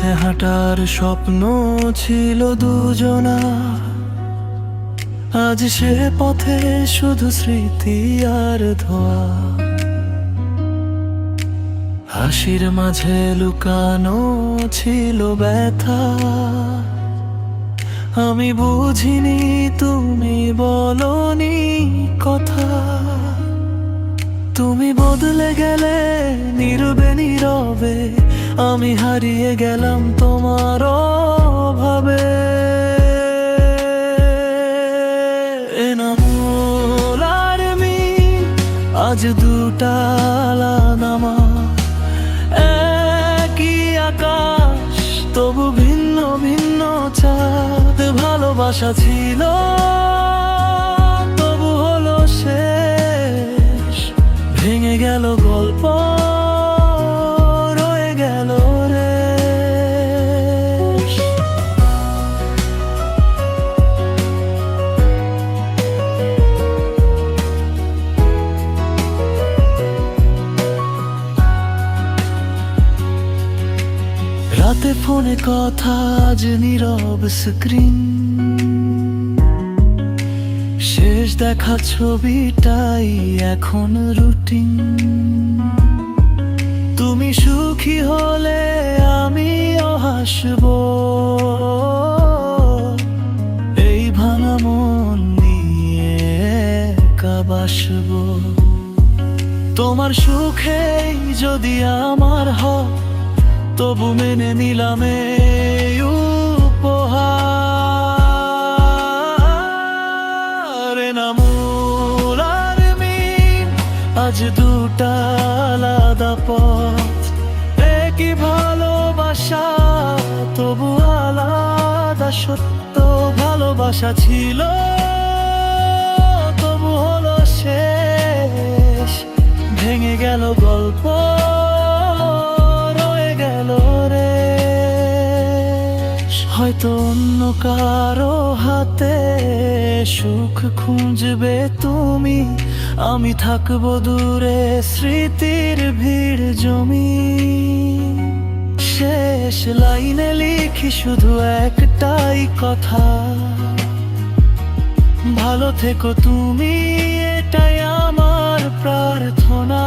পথে হাঁটার স্বপ্ন ছিল দুজনা, আজ সে পথে শুধু স্মৃতি আর ধোয়া। হাসির মাঝে লুকানো ছিল ব্যথা, আমি বুঝিনি তুমি বলনি কথা। তুমি বদলে গেলে নীরবে নীরবে, আমি হারিয়ে গেলাম তোমার অভাবে। এনামুল আর মিম আজ দুটা আলাদা মা, একই আকাশ তবু ভিন্ন ভিন্ন চাঁদ। ভালোবাসা ছিল তবু হলো শেষ, ভেঙে গেল গল্প, রয়ে গেল রেশ। রাতে ফোনে কথা, আজ নীরব স্ক্রিন। শেষ দেখা ছবিটাই এখন রুটিন। তুমি সুখী হলে আমিও হাসবো, এই ভাঙা মন নিয়ে একা বাসবো। তোমার সুখেই যদি আমার হয়, তবু মেনে নিলাম এই উপহার। এনামুল আর মিম আজ দুটা আলাদা পথ, একই ভালোবাসা তবু আলাদা সত্য। ভালোবাসা ছিল তবু হলো শেষ, ভেঙে গেল গল্প, হয়তো অন্য কারো হাতে সুখ খুঁজবে তুমি। আমি থাকবো দূরে স্মৃতির ভিড় জমি। শেষ লাইনে লিখি শুধু একটাই কথা, ভালো থেকো তুমি, এটাই আমার প্রার্থনা।